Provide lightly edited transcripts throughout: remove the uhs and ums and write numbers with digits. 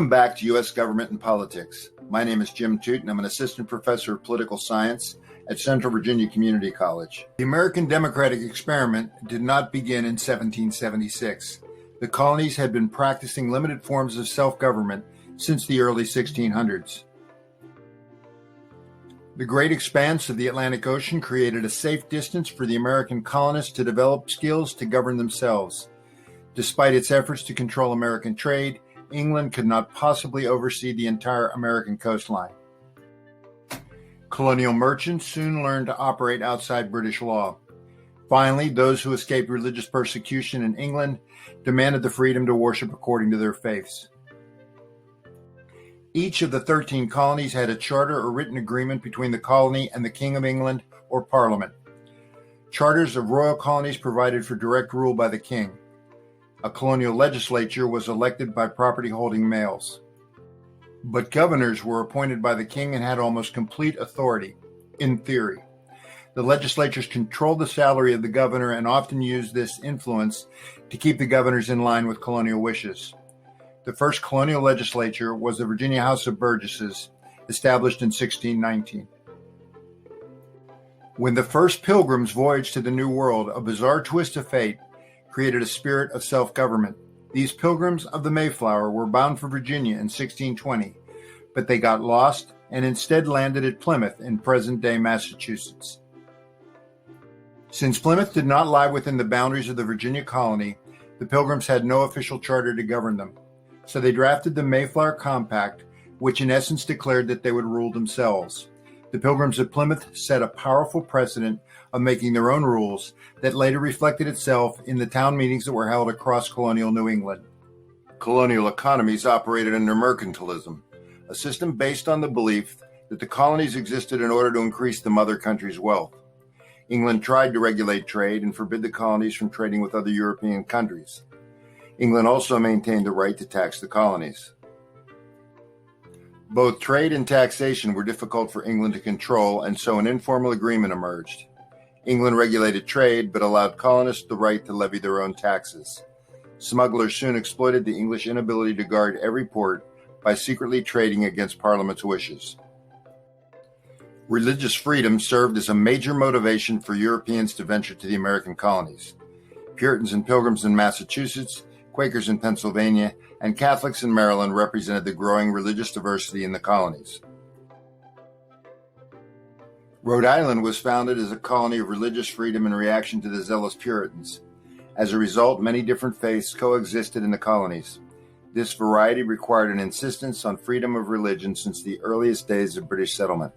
Welcome back to U.S. Government and Politics. My name is Jim Toot, and I'm an assistant professor of political science at Central Virginia Community College. The American democratic experiment did not begin in 1776. The colonies had been practicing limited forms of self-government since the early 1600s. The great expanse of the Atlantic Ocean created a safe distance for the American colonists to develop skills to govern themselves. Despite its efforts to control American trade, England could not possibly oversee the entire American coastline. Colonial merchants soon learned to operate outside British law. Finally, those who escaped religious persecution in England demanded the freedom to worship according to their faiths. Each of the 13 colonies had a charter or written agreement between the colony and the King of England or Parliament. Charters of royal colonies provided for direct rule by the king. A colonial legislature was elected by property-holding males. But governors were appointed by the king and had almost complete authority, in theory. The legislatures controlled the salary of the governor and often used this influence to keep the governors in line with colonial wishes. The first colonial legislature was the Virginia House of Burgesses, established in 1619. When the first pilgrims voyaged to the New World, a bizarre twist of fate created a spirit of self-government. These pilgrims of the Mayflower were bound for Virginia in 1620, but they got lost and instead landed at Plymouth in present-day Massachusetts. Since Plymouth did not lie within the boundaries of the Virginia colony, the Pilgrims had no official charter to govern them. So they drafted the Mayflower Compact, which in essence declared that they would rule themselves. The Pilgrims of Plymouth set a powerful precedent of making their own rules that later reflected itself in the town meetings that were held across colonial New England. Colonial economies operated under mercantilism, a system based on the belief that the colonies existed in order to increase the mother country's wealth. England tried to regulate trade and forbid the colonies from trading with other European countries. England also maintained the right to tax the colonies. Both trade and taxation were difficult for England to control, and so an informal agreement emerged. England regulated trade, but allowed colonists the right to levy their own taxes. Smugglers soon exploited the English inability to guard every port by secretly trading against Parliament's wishes. Religious freedom served as a major motivation for Europeans to venture to the American colonies. Puritans and Pilgrims in Massachusetts, Quakers in Pennsylvania, and Catholics in Maryland represented the growing religious diversity in the colonies. Rhode Island was founded as a colony of religious freedom in reaction to the zealous Puritans. As a result, many different faiths coexisted in the colonies. This variety required an insistence on freedom of religion since the earliest days of British settlement.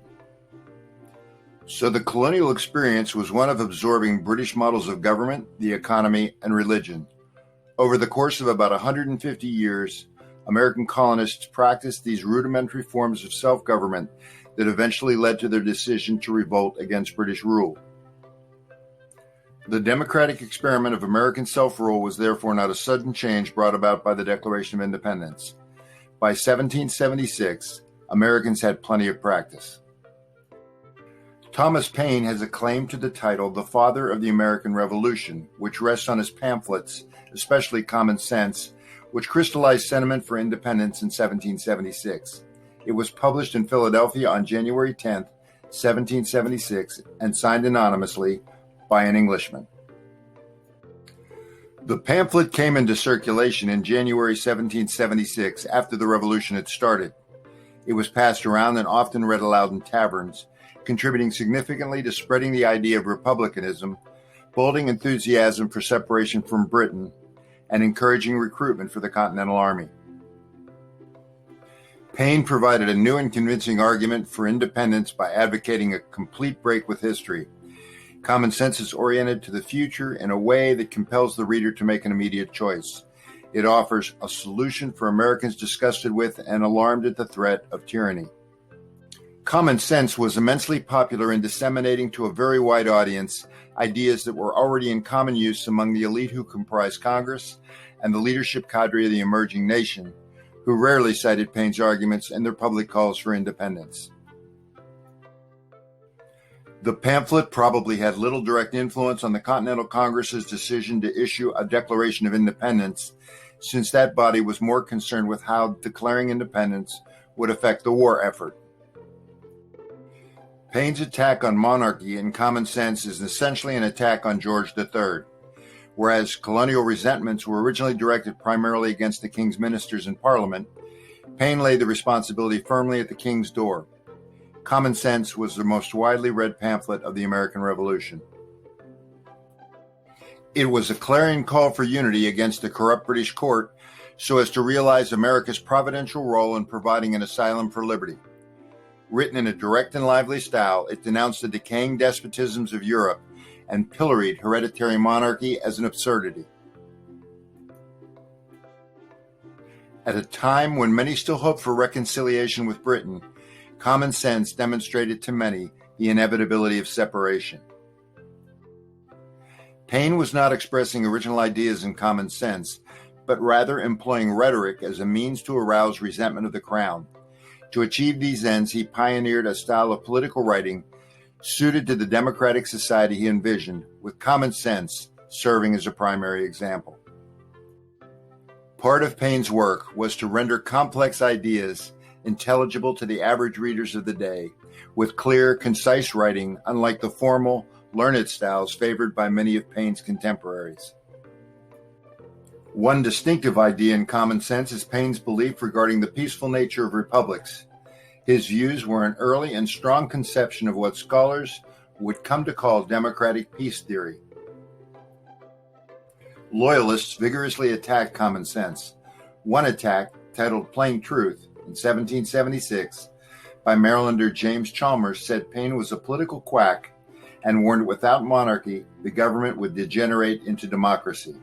So the colonial experience was one of absorbing British models of government, the economy, and religion. Over the course of about 150 years, American colonists practiced these rudimentary forms of self-government that eventually led to their decision to revolt against British rule. The democratic experiment of American self-rule was therefore not a sudden change brought about by the Declaration of Independence. By 1776, Americans had plenty of practice. Thomas Paine has a claim to the title the father of the American Revolution, which rests on his pamphlets, especially Common Sense, which crystallized sentiment for independence in 1776. It was published in Philadelphia on January 10, 1776, and signed anonymously by an Englishman. The pamphlet came into circulation in January 1776 after the Revolution had started. It was passed around and often read aloud in taverns, contributing significantly to spreading the idea of republicanism, building enthusiasm for separation from Britain, and encouraging recruitment for the Continental Army. Paine provided a new and convincing argument for independence by advocating a complete break with history. Common Sense is oriented to the future in a way that compels the reader to make an immediate choice. It offers a solution for Americans disgusted with and alarmed at the threat of tyranny. Common Sense was immensely popular in disseminating to a very wide audience ideas that were already in common use among the elite who comprised Congress and the leadership cadre of the emerging nation, who rarely cited Paine's arguments in their public calls for independence. The pamphlet probably had little direct influence on the Continental Congress's decision to issue a Declaration of Independence, since that body was more concerned with how declaring independence would affect the war effort. Paine's attack on monarchy in Common Sense is essentially an attack on George III. Whereas colonial resentments were originally directed primarily against the king's ministers and parliament, Paine laid the responsibility firmly at the king's door. Common Sense was the most widely read pamphlet of the American Revolution. It was a clarion call for unity against the corrupt British court so as to realize America's providential role in providing an asylum for liberty. Written in a direct and lively style, it denounced the decaying despotisms of Europe and pilloried hereditary monarchy as an absurdity. At a time when many still hoped for reconciliation with Britain, Common Sense demonstrated to many the inevitability of separation. Paine was not expressing original ideas in Common Sense, but rather employing rhetoric as a means to arouse resentment of the crown. To achieve these ends, he pioneered a style of political writing suited to the democratic society he envisioned, with Common Sense serving as a primary example. Part of Paine's work was to render complex ideas intelligible to the average readers of the day, with clear, concise writing, unlike the formal, learned styles favored by many of Paine's contemporaries. One distinctive idea in Common Sense is Paine's belief regarding the peaceful nature of republics. His views were an early and strong conception of what scholars would come to call democratic peace theory. Loyalists vigorously attacked Common Sense. One attack, titled Plain Truth, in 1776, by Marylander James Chalmers, said Paine was a political quack and warned without monarchy, the government would degenerate into democracy.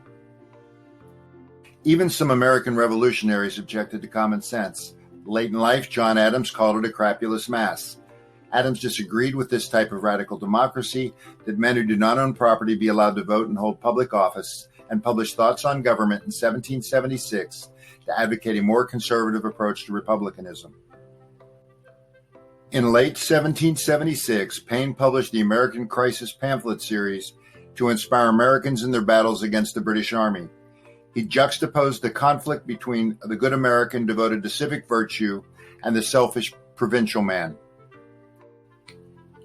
Even some American revolutionaries objected to Common Sense. Late in life, John Adams called it a crapulous mass. Adams disagreed with this type of radical democracy, that men who do not own property be allowed to vote and hold public office, and published Thoughts on Government in 1776 to advocate a more conservative approach to republicanism. In late 1776, Paine published the American Crisis pamphlet series to inspire Americans in their battles against the British Army. He juxtaposed the conflict between the good American devoted to civic virtue and the selfish provincial man.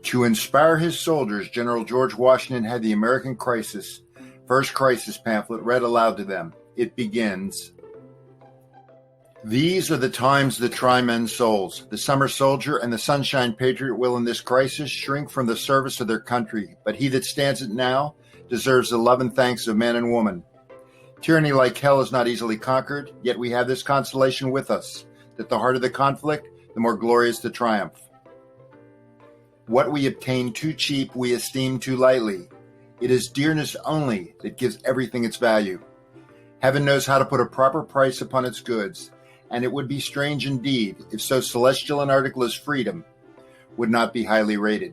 To inspire his soldiers, General George Washington had the American Crisis, first crisis pamphlet, read aloud to them. It begins, "These are the times that try men's souls. The summer soldier and the sunshine patriot will in this crisis shrink from the service of their country, but he that stands it now deserves the love and thanks of man and woman. Tyranny like hell is not easily conquered, yet we have this consolation with us, that the harder the conflict, the more glorious the triumph. What we obtain too cheap, we esteem too lightly. It is dearness only that gives everything its value. Heaven knows how to put a proper price upon its goods, and it would be strange indeed if so celestial an article as freedom would not be highly rated."